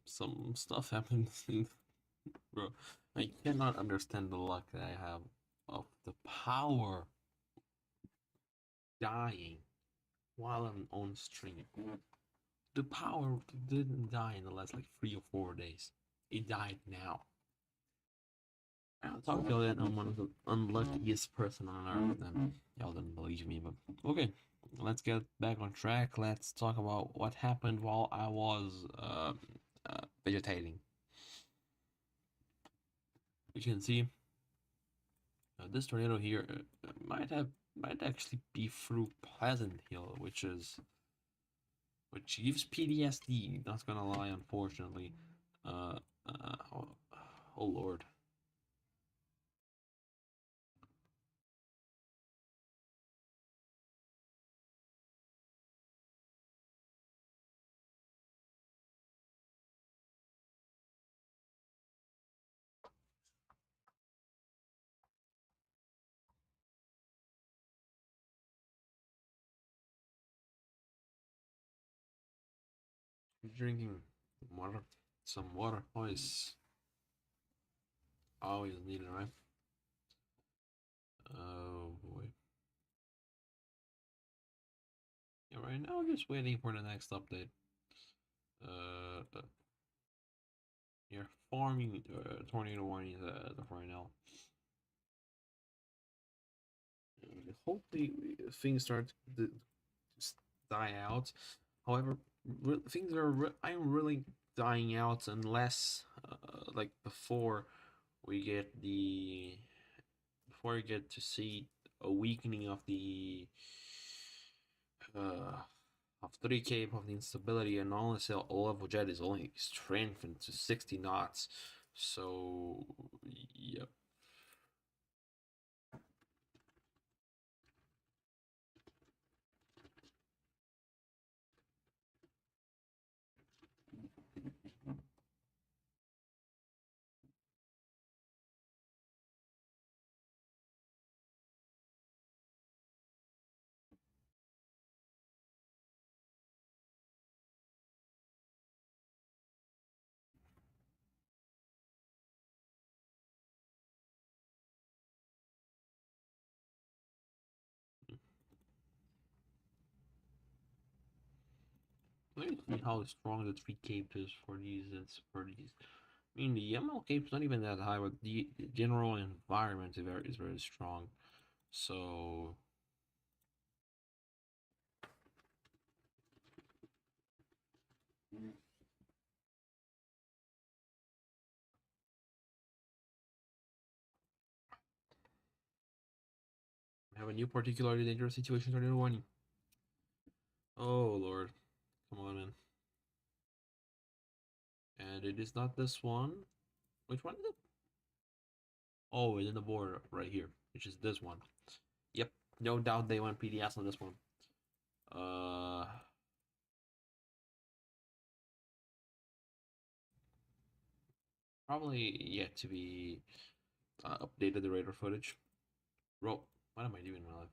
some stuff happened. Bro, I cannot understand the luck that I have of the power dying while I'm on stream. The power didn't die in the last like 3 or 4 days. It died now. I'll talk to y'all that I'm one of the unluckiest person on earth, and y'all didn't believe me, but okay. Let's get back on track. Let's talk about what happened while I was vegetating. You can see this tornado here might actually be through Pleasant Hill, which gives PTSD. Not gonna lie, unfortunately. Uh, oh, oh Lord. Drinking water, some water. Always needed, right? Oh boy. Yeah, right now I'm just waiting for the next update. Uh, you're farming tornado warnings as of right now. Hopefully things start to die out. However, things I'm really dying out unless like before we get to see a weakening uh of 3K of the instability, and honestly level jet is only strengthened to 60 knots. So yep. Let me see how strong the 3 cape is for these. I mean, the ML cape's not even that high, but the general environment is very strong. So we have a new particularly dangerous situation starting one. Oh Lord, come on in. And it is not this one. Which one is it? Oh, it's in the border right here, which is this one. Yep, no doubt they went PDS on this one. Uh, Probably yet to be updated the radar footage. Bro, what am I doing in my life?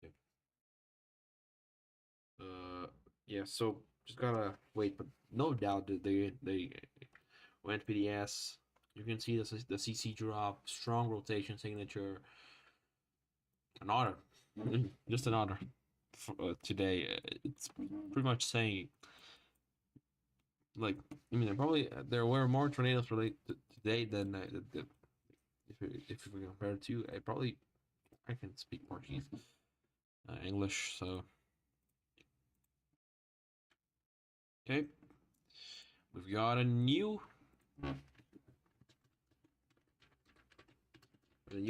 Okay. Uh, yeah. So just gotta wait, but no doubt that they went PDS. You can see the CC drop, strong rotation signature, an order, just an order today. It's pretty much saying like I mean there were more tornadoes related today than if we compare to I can speak Portuguese, English, so okay. We've got a new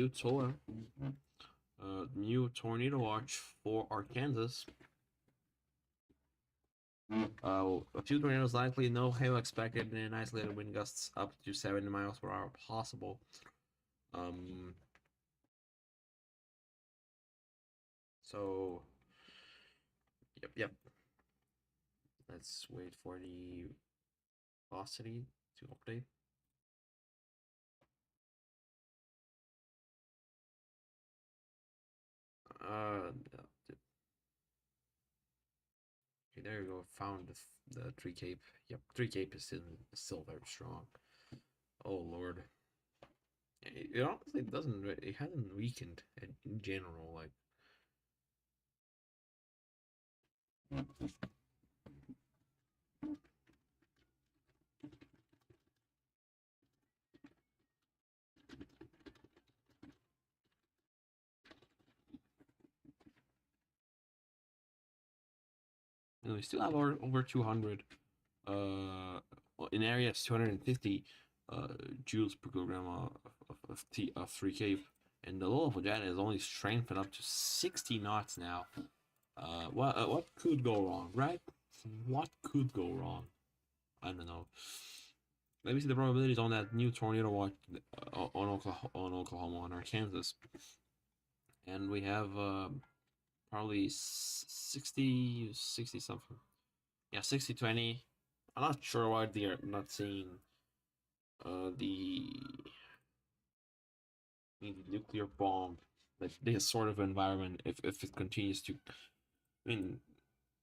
tour, new tornado watch for Arkansas. A few tornadoes likely, no hail expected, and isolated wind gusts up to 70 miles per hour possible. Um, so, yep. Let's wait for the velocity to update. Okay, there you go. Found The 3 cape. Yep, 3 cape is still very strong. Oh lord. It honestly doesn't. It hasn't weakened in general. Like, we still have over 200. In areas 250 joules per kilogram of 3 cape, and the low level jet is only strengthened up to 60 knots now. What could go wrong, right? What could go wrong? I don't know. Let me see the probabilities on that new tornado watch on Oklahoma and Arkansas, and we have probably 60 something. Yeah, 60-20. I'm not sure why they are not seeing the nuclear bomb, like this sort of environment. If it continues to, I mean,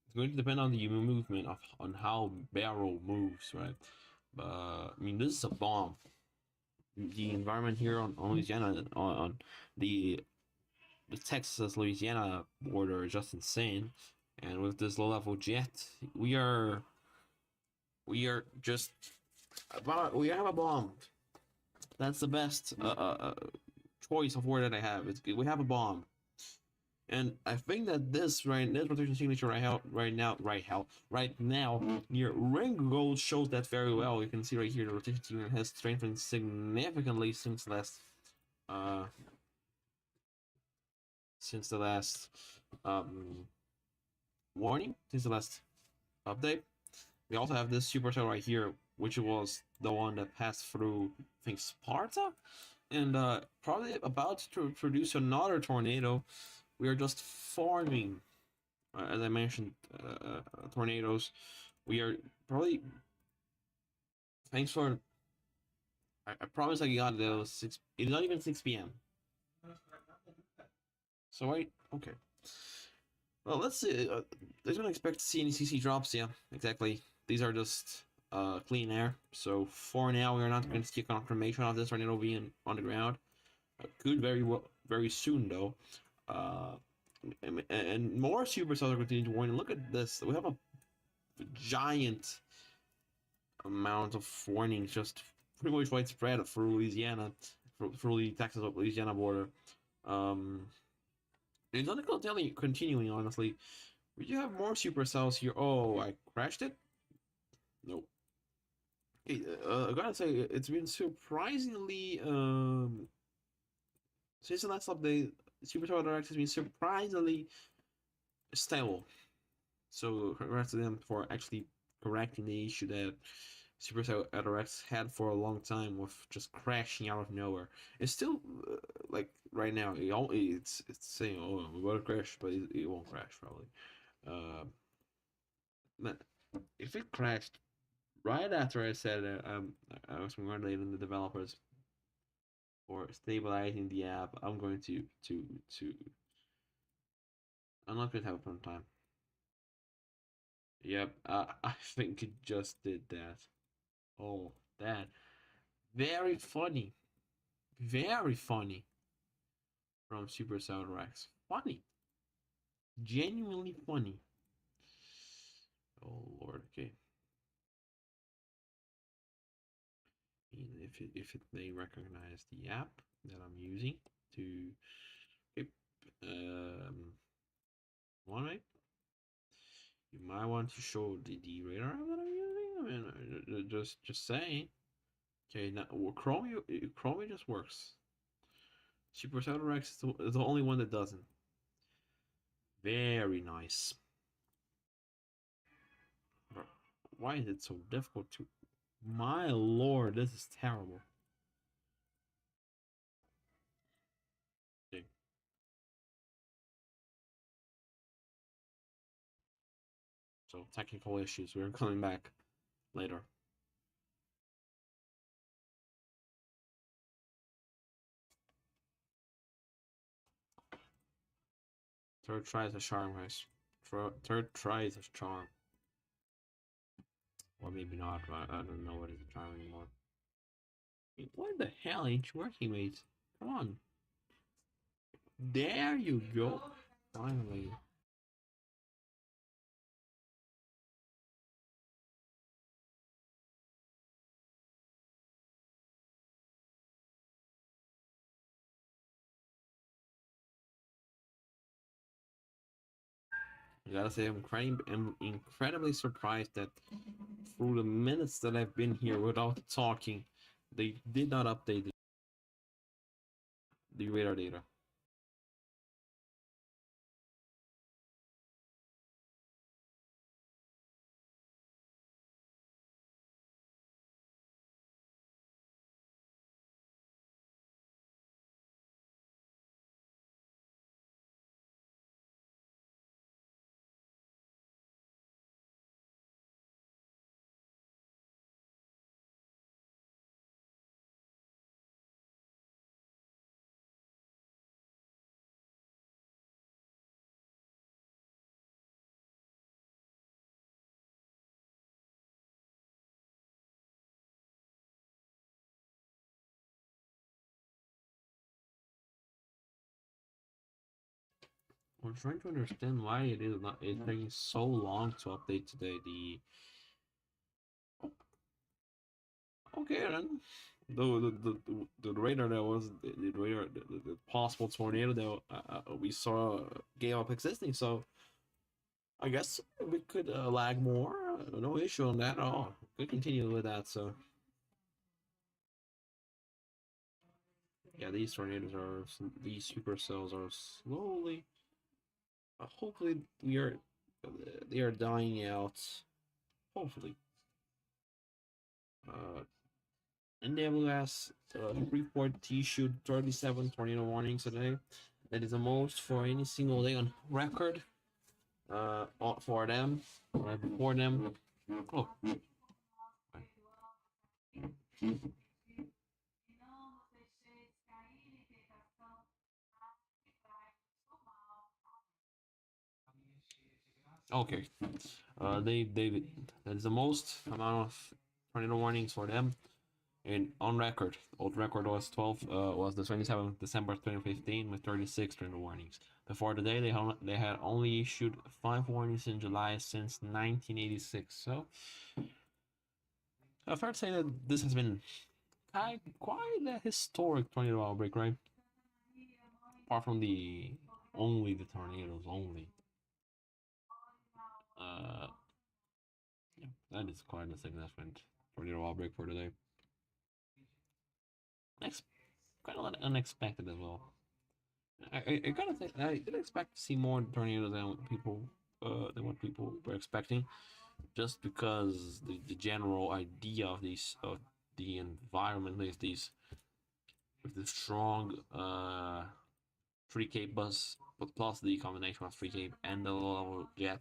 it's going to depend on the movement of on how barrel moves, right? But I mean, this is a bomb. The environment here on Louisiana, on the Texas Louisiana border is just insane, and with this low level jet, we are just about we have a bomb. That's the best choice of word that I have. We have a bomb, and I think that this rotation signature right now near Ringgold shows that very well. You can see right here the rotation signature has strengthened significantly uh since the last um warning, since the last update. We also have this supercell right here, which was the one that passed through, I think, Sparta, and probably about to produce another tornado. We are just farming, as I mentioned, tornadoes. We are probably, thanks for, I promise I got those 6, it's not even 6 p.m. So wait, okay. Well, let's see. I don't expect to see any CC drops. Yeah, exactly. These are just clean air. So for now, we are not going to see a confirmation of this tornado being on the ground. Could very soon though. Uh, and more supercells are continuing to warn. Look at this. We have a giant amount of warnings, just pretty much widespread for Louisiana, for the Texas Louisiana border. Um, it's only continuing, honestly. We do have more supercells here. Oh, I crashed it? Nope. Okay, I gotta say, it's been surprisingly, since the last update, Supercell Direct has been surprisingly stable. So, congrats to them for actually correcting the issue that Supercell RX had for a long time with just crashing out of nowhere. It's still like right now, it's saying, "Oh, we're gonna crash," but it won't crash probably. Uh, if it crashed right after I said I was congratulating the developers for stabilizing the app, I'm going to I'm not going to have a fun time. Yep, I think it just did that. Oh, that very funny, very funny from Supercell Rex. Funny, genuinely funny. Oh Lord, okay. If it may recognize the app that I'm using to, okay, one way. You might want to show the radar that I'm using. I mean, just saying. Okay, now Chrome just works. Supercell Rex is the only one that doesn't. Very nice. Why is it so difficult to? My lord, this is terrible. Okay. So technical issues. We're coming back later. Third try is a charm, guys. Third try is a charm. Or maybe not. I don't know what is the time anymore. What the hell ain't you working, mate? Come on. There you go. Finally. I gotta say, I'm incredibly surprised that through the minutes that I've been here without talking, they did not update the radar data. We're trying to understand why it is not. It's taking so long to update today. Okay then. The radar that was the radar the possible tornado that we saw gave up existing. So I guess we could lag more. No issue on that at all. Could continue with that. So yeah, these supercells are slowly. Hopefully they are dying out. Hopefully. Uh, NWS report issued 37 tornado warnings today. That is the most for any single day on record. For them, for them. Oh, okay. They that is the most amount of tornado warnings for them and on record. Old record was the 27th December 2015 with 36 tornado warnings. Before the day, they had only issued 5 warnings in July since 1986. So, fair to say that this has been quite a historic tornado outbreak, right? Apart from the tornadoes only. Uh, yeah, that is quite a significant tornado outbreak for today. Next, quite a lot unexpected as well. I gotta say, I did expect to see more tornadoes than what people were expecting, just because the general idea of the environment is these with the strong 3K bus, but plus the combination of 3K and the low level jet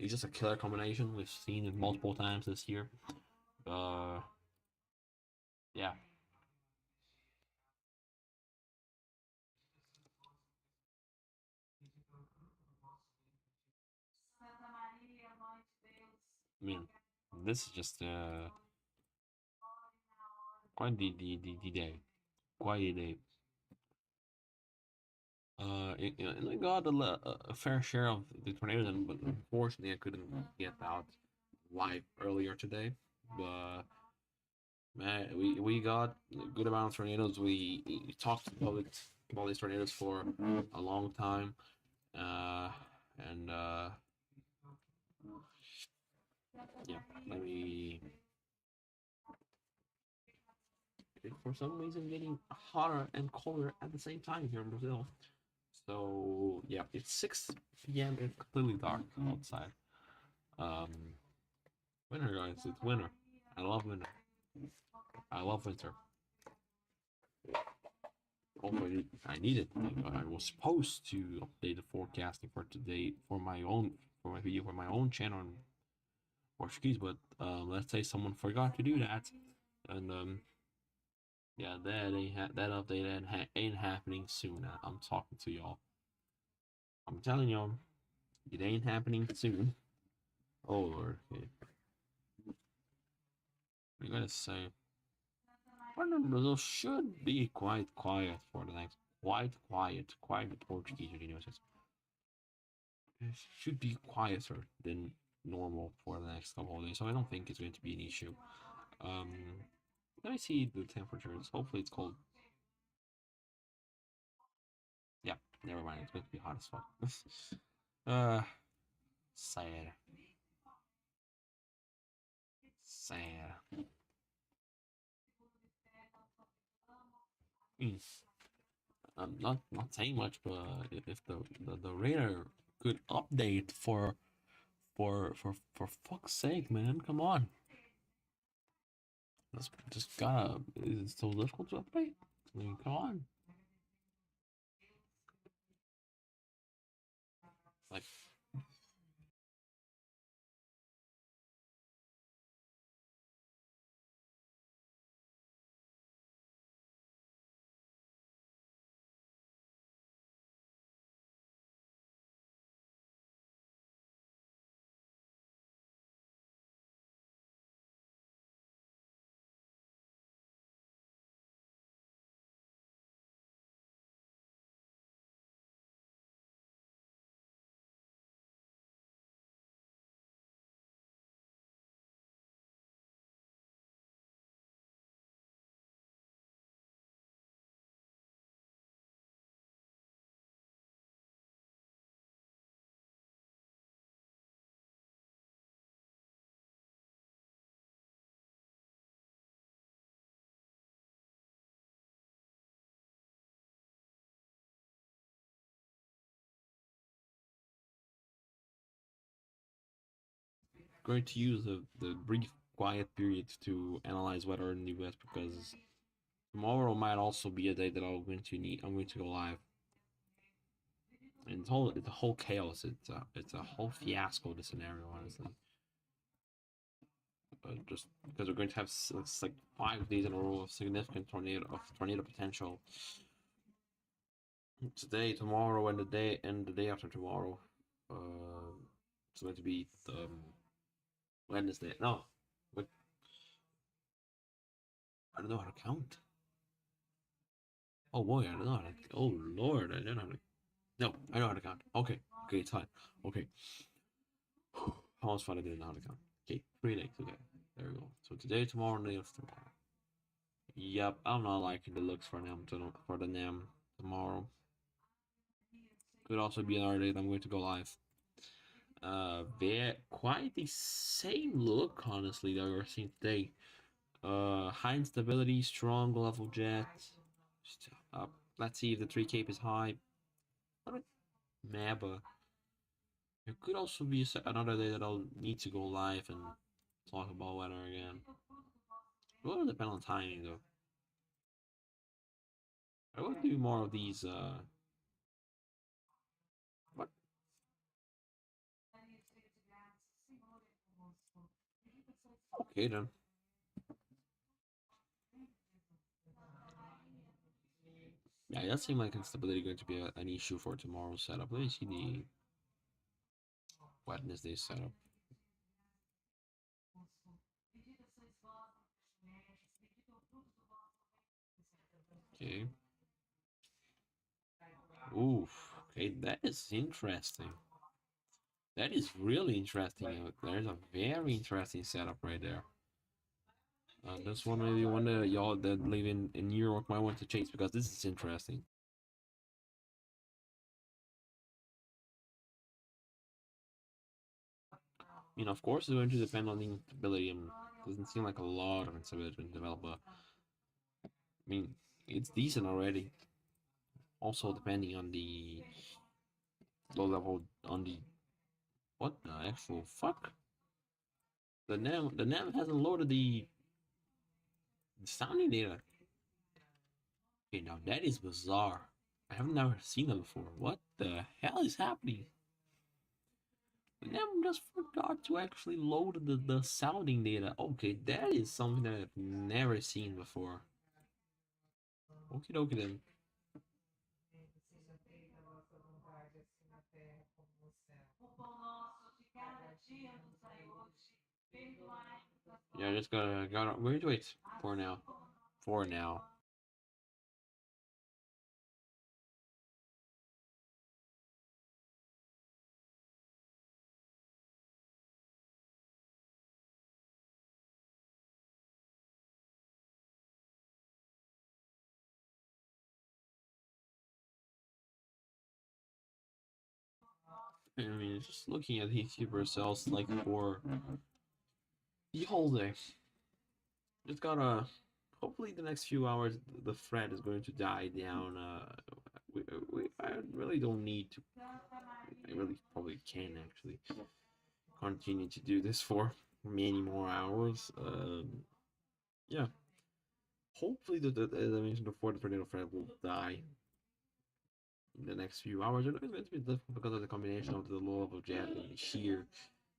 is just a killer combination. We've seen it multiple times this year. Uh, yeah, I mean, this is just quite the day, quite a day. And I got a fair share of the tornadoes, but unfortunately, I couldn't get out live earlier today. But man, we got a good amount of tornadoes. We talked to the public about these tornadoes for a long time, uh, and yeah, let me. For some reason, getting hotter and colder at the same time here in Brazil. So yeah, it's 6 p.m. It's completely dark outside. Um, Winter, guys, it's winter. I love winter. I love winter. Also, I needed. I was supposed to update the forecasting for today for my video for my own channel in Portuguese, but let's say someone forgot to do that, and yeah, that update ain't happening soon. I'm talking to y'all. I'm telling y'all, it ain't happening soon. Oh Lord. Okay. I'm gonna say, Brazil should be quite quiet for the next. Quite quiet. Quite Portuguese, you know. It should be quieter than normal for the next couple of days, so I don't think it's going to be an issue. Um, Let me see the temperatures. Hopefully, it's cold. Yeah, never mind. It's going to be hot as fuck. uh, sad. Sad. Mm. I'm not saying much, but if the radar could update for fuck's sake, man, come on. That's just gotta. Is it so difficult to update? I mean, come on. Like, going to use the brief quiet period to analyze weather in the US because tomorrow might also be a day that I'm going to go live. And it's a whole chaos. It's a whole fiasco. The scenario, honestly, just because we're going to have it's like 5 days in a row of significant tornado potential today, tomorrow, and the day after tomorrow. Uh, it's going to be Wednesday. No, but I don't know how to count. Oh boy, I don't know how to. Oh lord, I don't know how to. No, I know how to count. Okay, okay, it's fine. Okay, how much fun I didn't know how to count. Okay, 3 days. Okay, there we go. So today, tomorrow, and the day after tomorrow. Yep, I'm not liking the looks for them for the NAM tomorrow. Could also be another day that I'm going to go live. They're quite the same look, honestly, that we're seeing today. High instability, strong level jet. Uh, let's see if the 3 cape is high. Maba. It could also be another day that I'll need to go live and talk about weather again. It will depend on timing though. I will do more of these. What? Okay then. Yeah, it does seem like instability going to be an issue for tomorrow's setup. Let me see the Wednesday setup. Okay. Oof. Okay, that is interesting. That is really interesting. There's a very interesting setup right there. This one maybe one of y'all that live in New York might want to chase because this is interesting. I mean, of course, it's going to depend on the instability. And doesn't seem like a lot of instability to develop, but I mean, it's decent already. Also, depending on the low level, on the what the actual fuck? The NAM hasn't loaded the sounding data. Okay, now that is bizarre. I have never seen that before. What the hell is happening? The NAM just forgot to actually load the sounding data. Okay, that is something that I've never seen before. Okie dokie then. Yeah, just gotta wait for now. For now. I mean, just looking at these supercells like for the whole day. Just gotta. Hopefully, the next few hours, the threat is going to die down. I really don't need to. I really probably can actually continue to do this for many more hours. Yeah. Hopefully, as I mentioned before, the tornado threat will die in the next few hours. I know it's going to be difficult because of the combination of the low level jet and the sheer.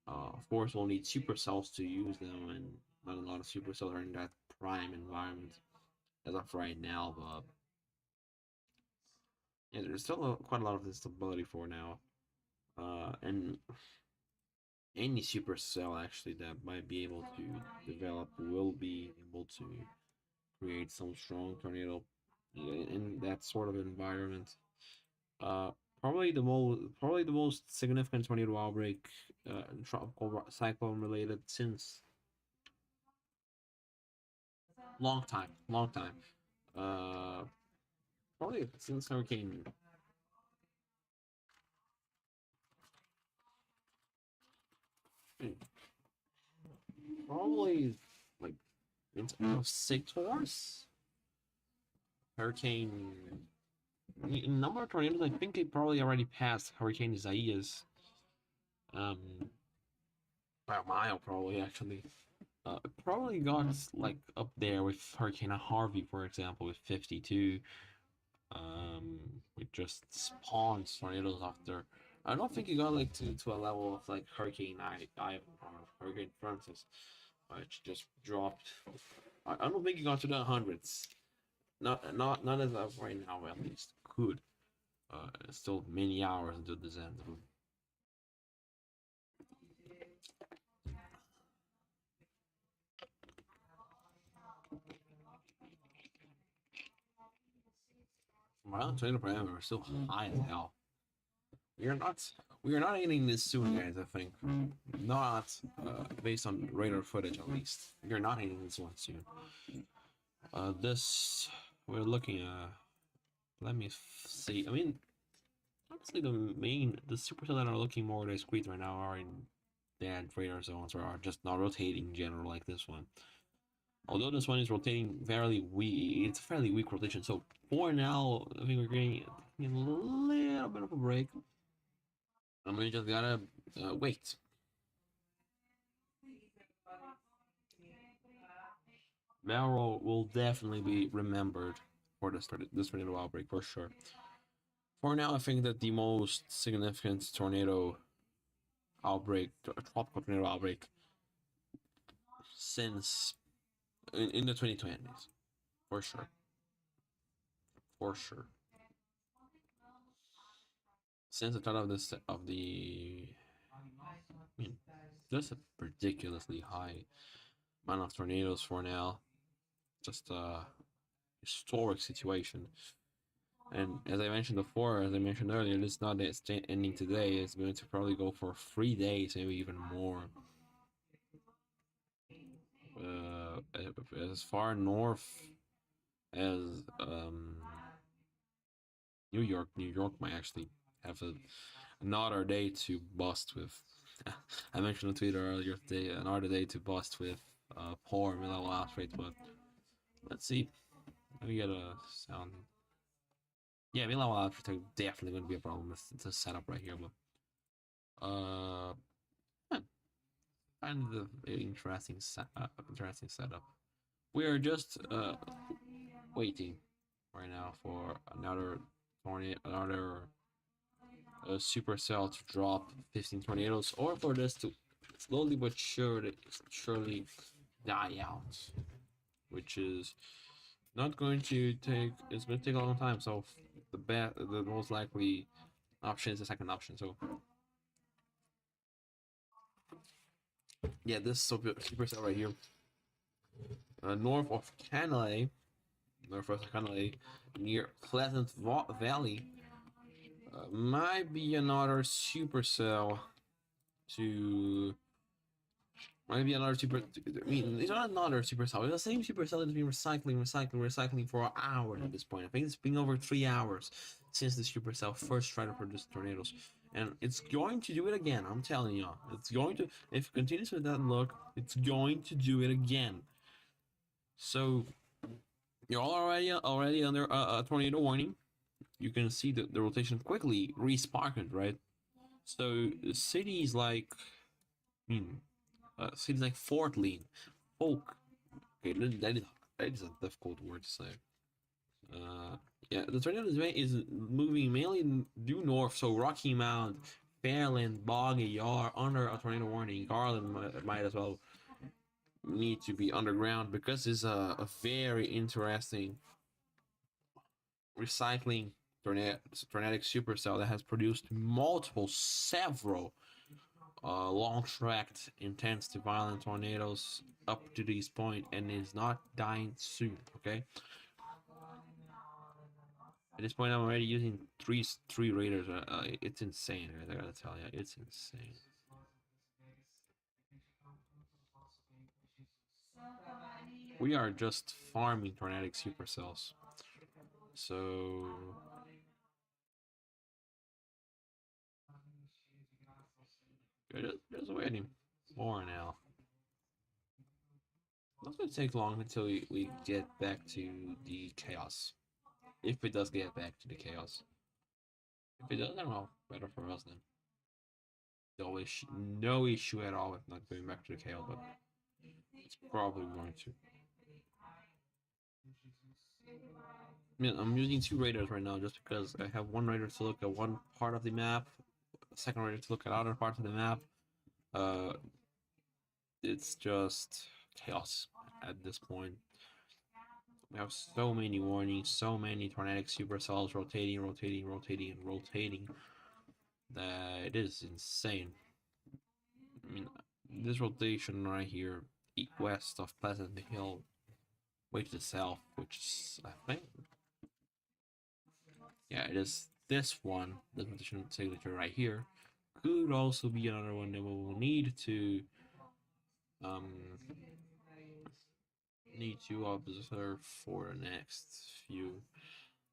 Of course, we'll need supercells to use them, and not a lot of supercells are in that prime environment as of right now. But yeah, there's still quite a lot of instability for now. And any supercell actually that might be able to develop will be able to create some strong tornado in that sort of environment. Uh, probably the most significant tornado outbreak, tropical cyclone related since long time. Uh, Probably since Hurricane. Probably like into six horse hurricane. In number of tornadoes, I think it probably already passed Hurricane Isaias. Um, by a mile, probably actually. It probably got like up there with Hurricane Harvey, for example, with 52. It just spawns tornadoes after. I don't think it got like to a level of like Hurricane Ivan or Hurricane Francis, which just dropped. I don't think it got to the hundreds. Not as of right now, at least. Could. Still many hours until this ends. Violent tornado parameter is still high as hell. We are not we are not ending this soon, guys. I think not based on radar footage at least. We are not ending this one soon. This we're looking at. Let me see. I mean, honestly, the supercell that are looking more discreet right now are in dead radar zones or are just not rotating in general like this one. Although this one is rotating fairly weak, it's a fairly weak rotation. So for now, I think we're getting a little bit of a break. And we just gotta wait. Valro will definitely be remembered for this tornado outbreak for sure. For now, I think that the most significant tornado outbreak, tropical tornado outbreak since in the 2020s, for sure, for sure. Since the start of I mean, just a ridiculously high amount of tornadoes for now. Just a historic situation. And as I mentioned before, as I mentioned earlier, it's not ending today. It's going to probably go for 3 days, maybe even more. As far north as New York might actually have another day to bust with. I mentioned on Twitter earlier today, another day to bust with poor level outbreak, but let's see. Let me get a sound. Yeah, mid-level outfit definitely going to be a problem with the setup right here, but kind of interesting setup. We are just waiting right now for another another supercell to drop 15 tornadoes, or for this to slowly but surely die out, which is not going to take. It's going to take a long time. So the most likely option is the second option. So yeah, this supercell right here north of Canada, near Pleasant Valley, might be another supercell to. Might be another super. I mean, it's not another supercell. It's the same supercell that's been recycling for hours at this point. I think it's been over 3 hours since the supercell first tried to produce tornadoes, and it's going to do it again. I'm telling you, it's going to. If it continues with that look, it's going to do it again. So you're already under a tornado warning. You can see the rotation quickly resparked, right? So cities like, I mean, cities like Fort Lee, Folk. Okay, that is a difficult word to say. Yeah, the tornado is moving mainly due north, so Rocky Mount, Fairland, Boggy are under a tornado warning. Garland might as well need to be underground because it's a very interesting recycling tornadic supercell that has produced several long-tracked, intense to violent tornadoes up to this point and is not dying soon. Okay. At this point, I'm already using three raiders. It's insane. I gotta tell you, it's insane. We are just farming tornadic supercells. So just waiting more now. Not gonna take long until we get back to the chaos. If it does get back to the chaos. If it does, then well, better for us then. No issue at all with not going back to the chaos, but it's probably going to. I mean, I'm using two radars right now just because I have one radar to look at one part of the map, a second radar to look at other parts of the map. Uh, it's just chaos at this point. We have so many warnings, so many tornadic supercells rotating that it is insane. I mean, this rotation right here, west of Pleasant Hill, way to the south, which is, I think, yeah, it is this one, this rotation signature right here, could also be another one that we will um, need to observe for the next few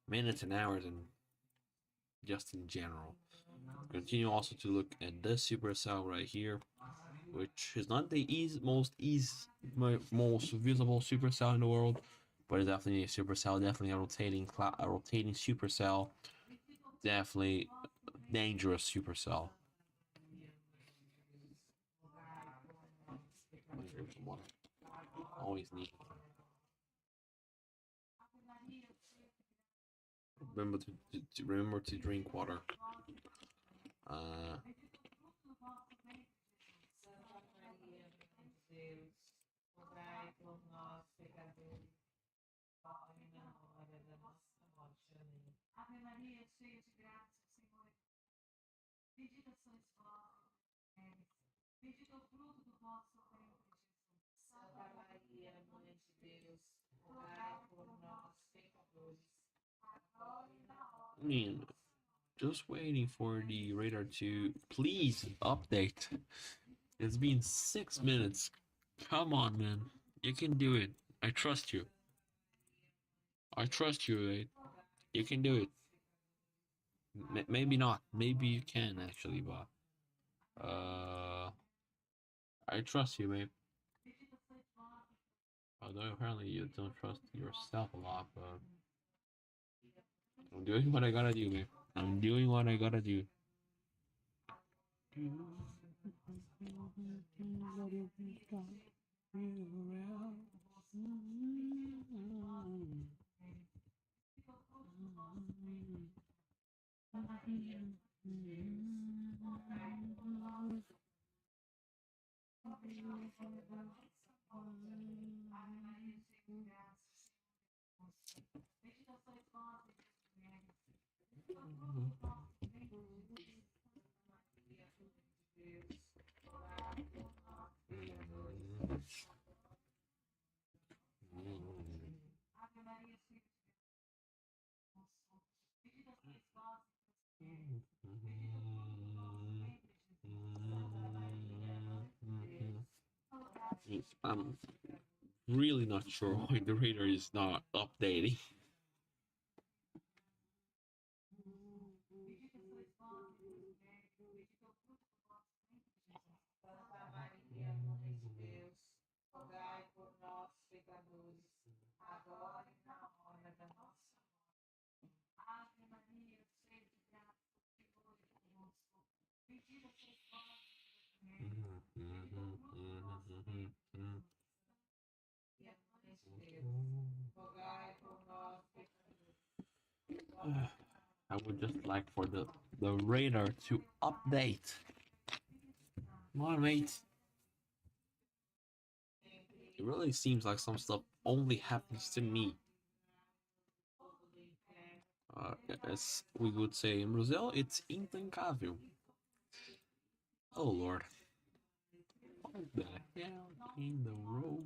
minutes and hours, and just in general. Continue also to look at this supercell right here, which is not the most visible supercell in the world, but it's definitely a supercell, definitely a rotating supercell, definitely a dangerous supercell. Always need. Remember to drink water. Uh, I mean, just waiting for the radar to please update. It's been 6 minutes. Come on, man. You can do it. I trust you. I trust you, mate. You can do it. Maybe not. Maybe you can actually, but I trust you, mate. Although apparently you don't trust yourself a lot, but I'm doing what I gotta do, mate. I'm doing what I gotta do. I'm really not sure why the radar is not updating. I would just like for the radar to update. Come on, mate. It really seems like some stuff only happens to me. As we would say in Brazil, it's intancável. Oh lord. What the hell in the road?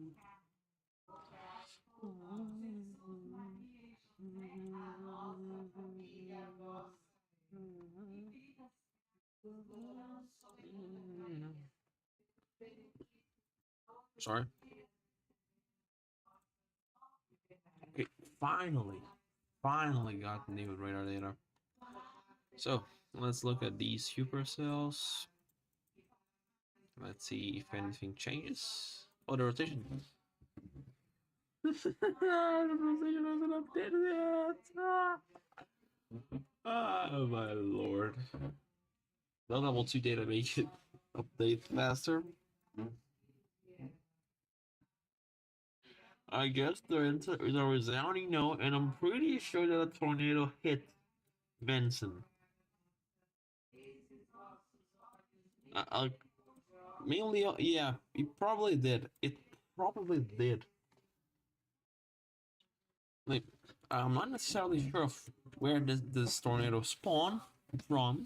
Sorry. Okay, finally got the name of radar data. So let's look at these supercells. Let's see if anything changes. Oh, the rotation. The rotation hasn't updated yet. Oh my lord. No level 2 data make it update faster. I guess there's a resounding no, and I'm pretty sure that a tornado hit Benson. Uh, mainly, yeah, it probably did. It probably did. Like, I'm not necessarily sure of where this tornado spawned from,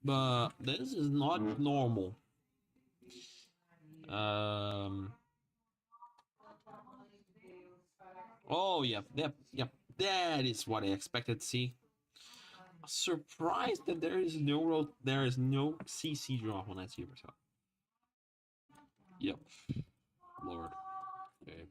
but this is not normal. Um. Oh, yep. That is what I expected to see. Surprised that there is no CC drop on that supercell. Yep. Lord. Okay.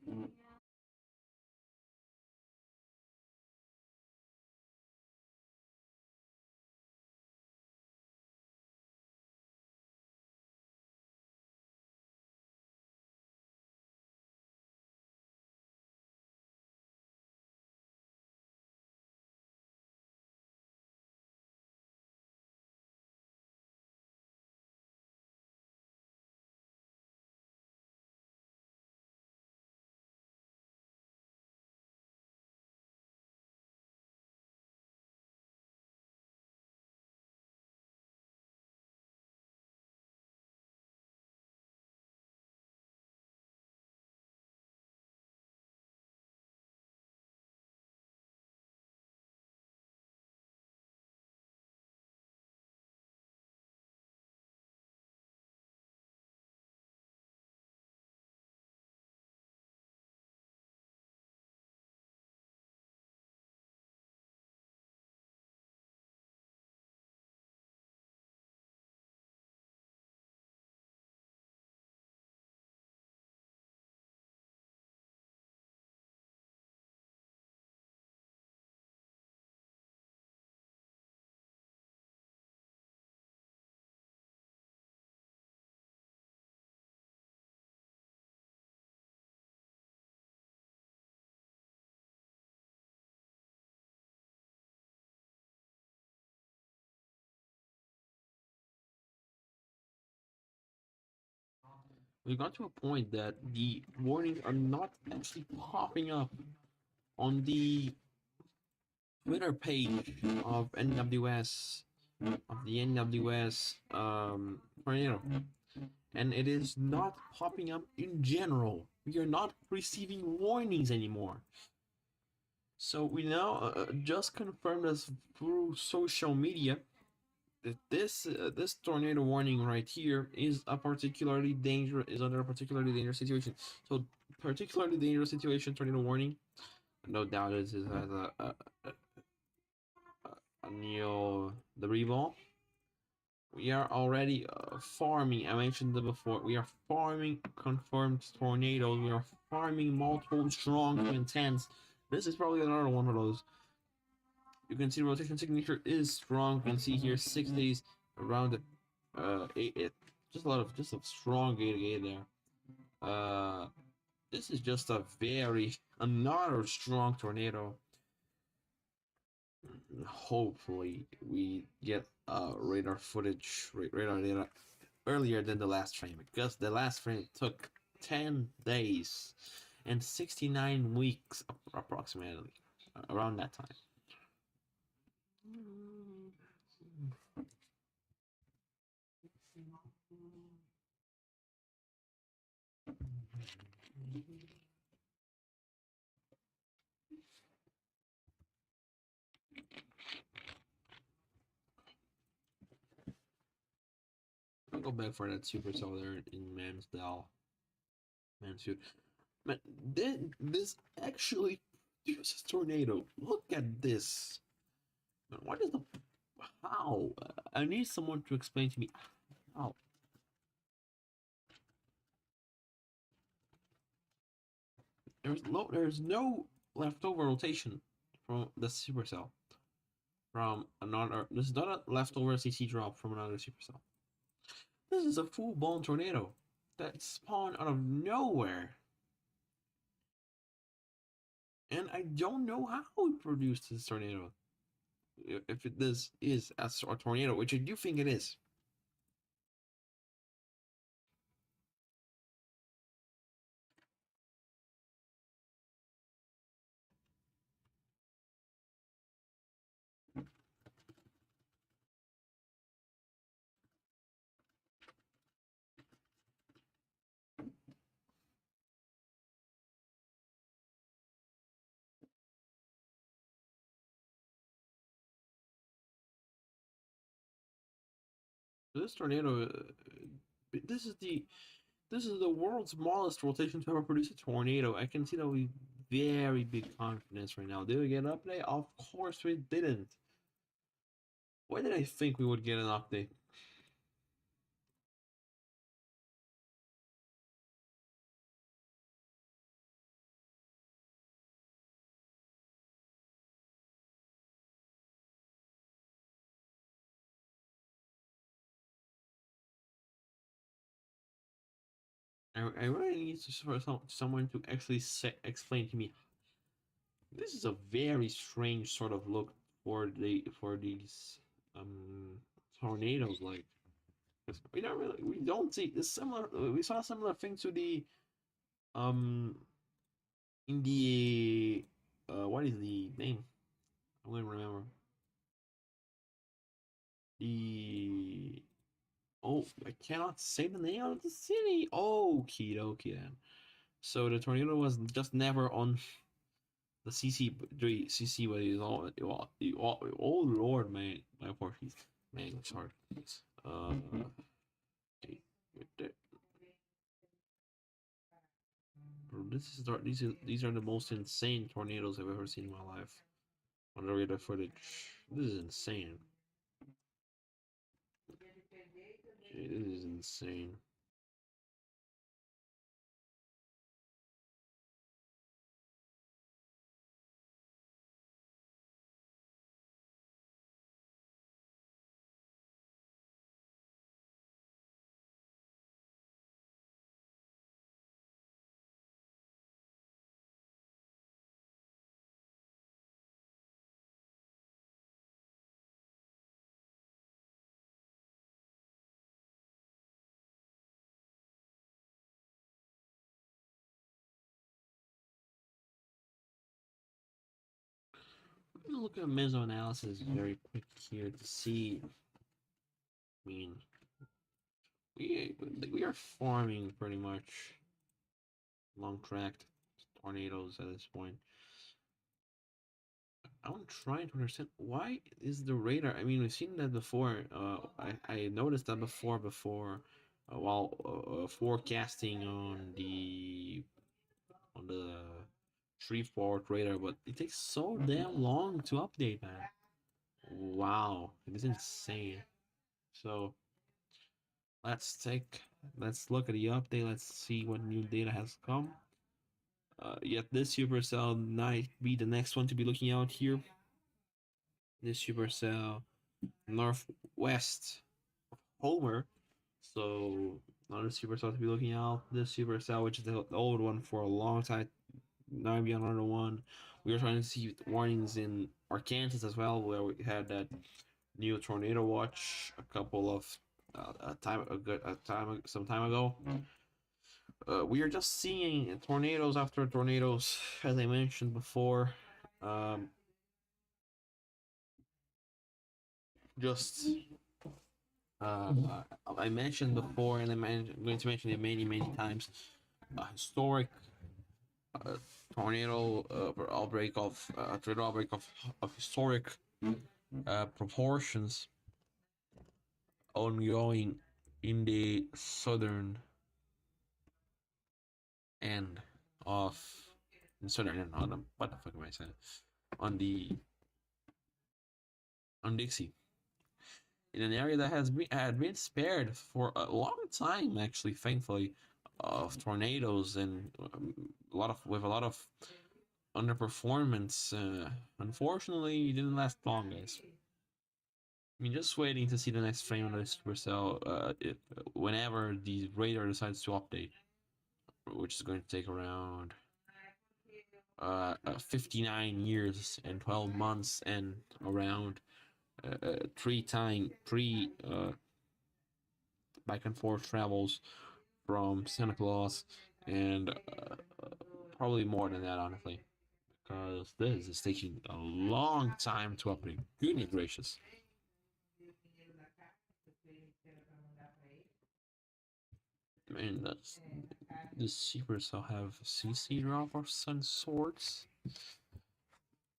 We got to a point that the warnings are not actually popping up on the Twitter page of NWS of the NWS tornado, and it is not popping up in general. We are not receiving warnings anymore. So we now just confirmed this through social media that this tornado warning right here is under a particularly dangerous situation. So particularly dangerous situation tornado warning. No doubt this is the reball. We are already farming. I mentioned it before. We are farming confirmed tornadoes. We are farming multiple strong to intense. This is probably another one of those. You can see the rotation signature is strong. You can see here 6 days around it. Just a lot of just a strong gate there. This is just a very another strong tornado. Hopefully we get radar footage, radar data earlier than the last frame, because the last frame took 10 days and 69 weeks approximately around that time. I'll go back for that supercell there in Mansdale. Mansfield. Man, this actually produces tornado. Look at this. Man, what is the how? I need someone to explain to me how. There's no leftover rotation from the supercell from another. This is not a leftover CC drop from another supercell. This is a full blown tornado that spawned out of nowhere, and I don't know how it produced this tornado. If this is a tornado, which I do think it is. This tornado, this is the world's smallest rotation to ever produce a tornado. I can see that we very big confidence right now. Did we get an update? Of course we didn't. Why did I think we would get an update? I really need someone to actually explain to me. This is a very strange sort of look for these tornadoes. Like we don't see this similar. We saw a similar thing to the um in the what is the name? I don't remember. The oh, I cannot say the name of the city. Oh, okie dokie then. So the tornado was just never on the CC, but it's oh lord, man, my apologies, man, it's hard. Okay, bro, these are the most insane tornadoes I've ever seen in my life. On the radar footage, this is insane. Okay, this is insane. I'm gonna look at meso analysis very quick here to see. I mean, we are farming pretty much long tracked tornadoes at this point. I'm trying to understand why is the radar. I mean, we've seen that before. I noticed that before while forecasting on the Shreveport radar, but it takes so damn long to update, man. Wow, it is insane. So let's take let's look at the update. Let's see what new data has come. Yet this supercell might be the next one to be looking out here. This supercell northwest of Homer. So another supercell to be looking out. This supercell, which is the old one for a long time, now be another one. We were trying to see warnings in Arkansas as well, where we had that new tornado watch a couple of some time ago. We are just seeing tornadoes after tornadoes, as I mentioned before. Um, just I mentioned before, and I'm going to mention it many times. A historic uh, tornado outbreak of historic proportions ongoing in the southern end of the southern end on the what the fuck am I saying? On the on Dixie. In an area that had been spared for a long time actually, thankfully, of tornadoes and a lot of with a lot of underperformance. Unfortunately, it didn't last long, guys. I mean, just waiting to see the next frame of the Supercell whenever the radar decides to update, which is going to take around 59 years and 12 months and around three back and forth travels from Santa Claus and probably more than that, honestly, because this is taking a long time to update. Goodness gracious. I mean, that's the Supercell have CC drop of some sorts.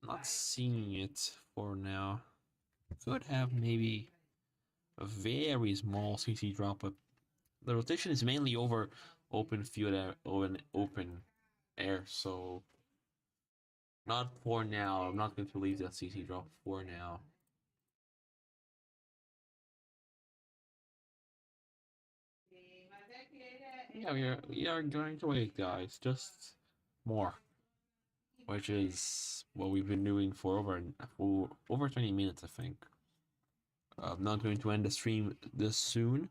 Not seeing it for now. Could have maybe a very small CC drop, but the rotation is mainly over open field air, open air, so not for now. I'm not going to leave that CC drop for now. Yeah, we are going to wait, guys. Just more, which is what we've been doing for over 20 minutes, I think. I'm not going to end the stream this soon,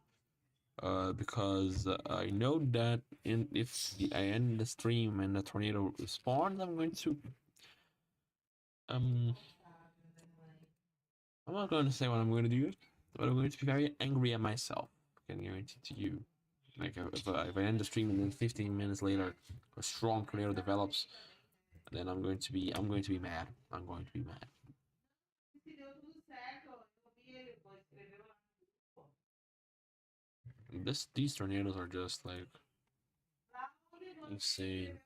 because I know that if I end the stream and the tornado spawns, um I'm not going to say what I'm going to do, but I'm going to be very angry at myself. I can guarantee to you. Like if I end the stream and then 15 minutes later a strong tornado develops, then I'm going to be mad. I'm going to be mad. These tornadoes are just like insane.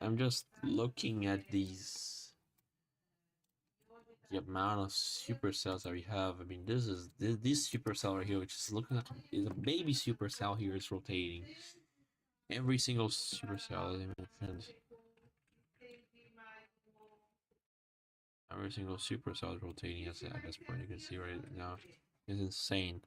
I'm just looking at the amount of supercells that we have. I mean, this supercell right here, which is looking at is a baby supercell here is rotating. Every single supercell, as I mentioned, every single supercell is rotating at this point. You can see right now, it's insane.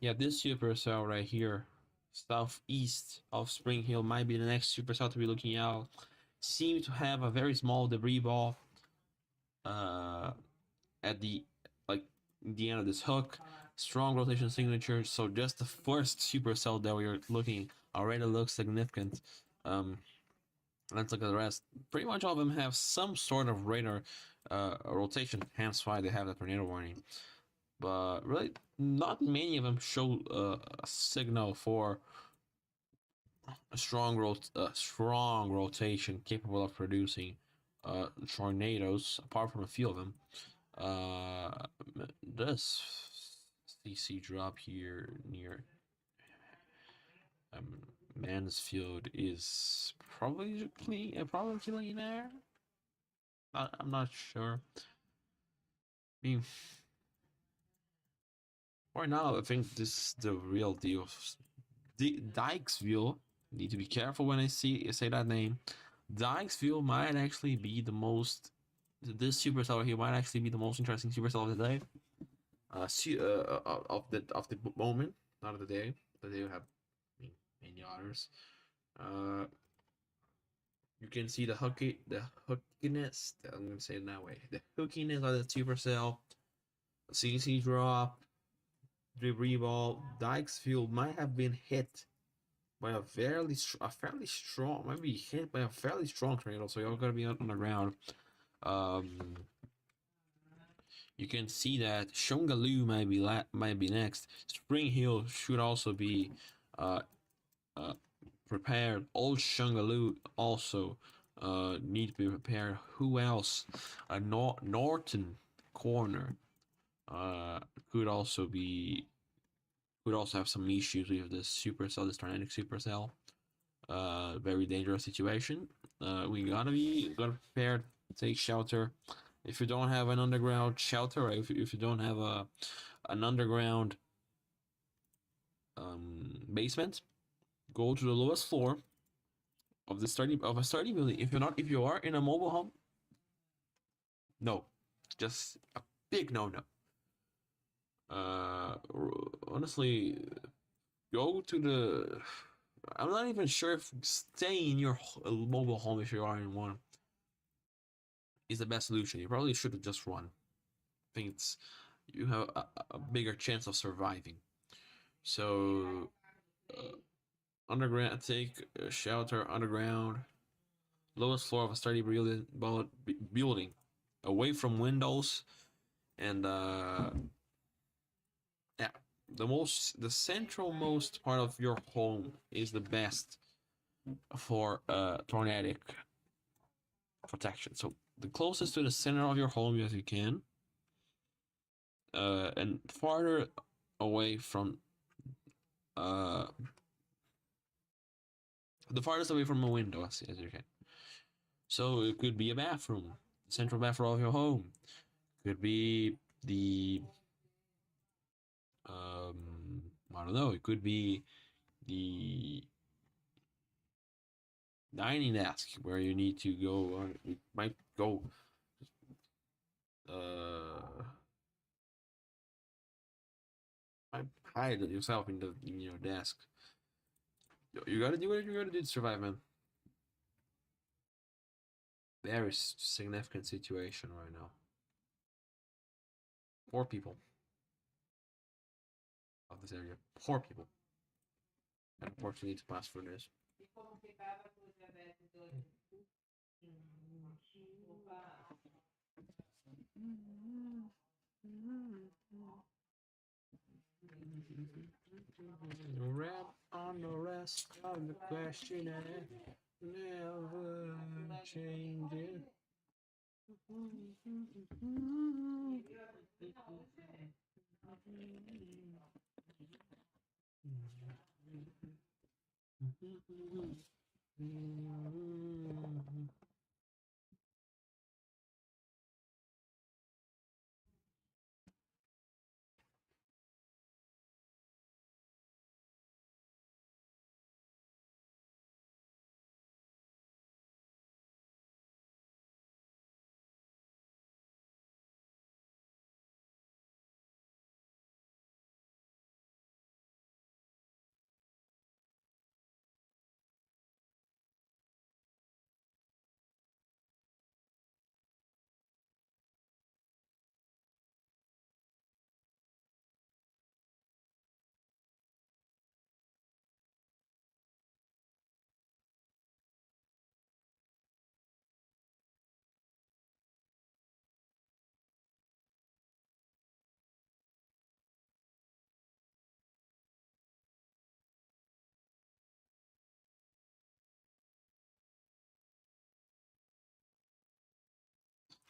Yeah, this supercell right here, southeast of Spring Hill, might be the next supercell to be looking out. Seem to have a very small debris ball uh, at the like the end of this hook. Strong rotation signature. So just the first supercell that we're looking already looks significant. Um, let's look at the rest. Pretty much all of them have some sort of radar rotation, hence why they have the tornado warning. But really, not many of them show a signal for a strong rotation capable of producing tornadoes. Apart from a few of them, this CC drop here near um, Mansfield is probably clean air. I'm not sure. I mean, right now, I think this is the real deal. Dykesville, need to be careful when I say that name. Dykesville might actually be the most. This superstar here might actually be the most interesting superstar of the day. Of the moment, not of the day. The day we have, I mean, many others. Uh, you can see the hookiness. I'm gonna say it that way. The hookiness of the supercell. CC drop, debris ball. Dykesville might have been hit by a fairly strong, might be hit by a fairly strong tornado. So you're gonna be on the ground. Um, you can see that Shongaloo might be next. Spring Hill should also be uh, uh, prepared. Old Shongaloo also need to be prepared. Who else? Norton Corner uh, could also be could also have some issues with this supercell, this tornadic supercell. Very dangerous situation. We gotta be prepared. Take shelter. If you don't have an underground shelter, or if you don't have an underground basement, go to the lowest floor of a sturdy building. If you are in a mobile home, no, just a big no. Uh, Honestly, go to the. I'm not even sure if staying in your mobile home if you are in one is the best solution. You probably should have just run. I think it's you have a bigger chance of surviving. So underground, take shelter underground, lowest floor of a sturdy building, away from windows, and yeah, the central most part of your home is the best for tornadic protection. So the closest to the center of your home as you can, and farther away from uh, the farthest away from a window as you can. So it could be a bathroom, the central bathroom of your home. Could be the I don't know. It could be the dining desk where you need to go. You might go. Might hide yourself in your desk. You gotta do what you gotta do to survive, man. Very significant situation right now. Poor people of this area. Poor people. Unfortunately, to pass through this. Rap on the rest of the question never changes.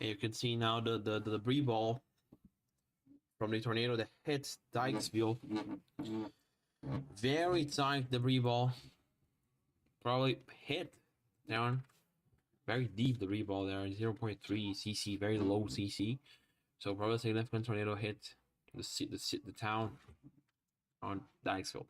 And you can see now the debris ball from the tornado that hit Dykesville. Very tight debris ball. Probably hit down very deep debris ball there, 0.3 cc, very low cc. So probably a significant tornado hit the town on Dykesville.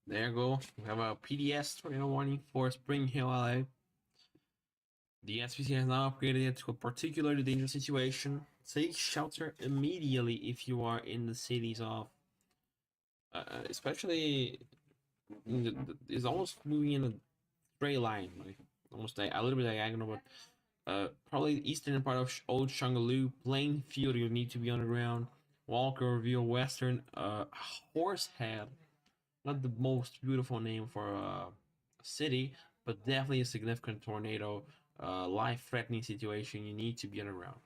There you go. We have a PDS tornado warning for Spring Hill, LA. The SPC has now upgraded it to a particularly dangerous situation. Take shelter immediately if you are in the cities of, especially, it's almost moving in a straight line, like almost a little bit diagonal, but probably the eastern part of Old Shangaloo, Plainfield, you need to be underground. Walkerville, Western, Horsehead, not the most beautiful name for a city, but definitely a significant tornado, life-threatening situation. You need to be underground.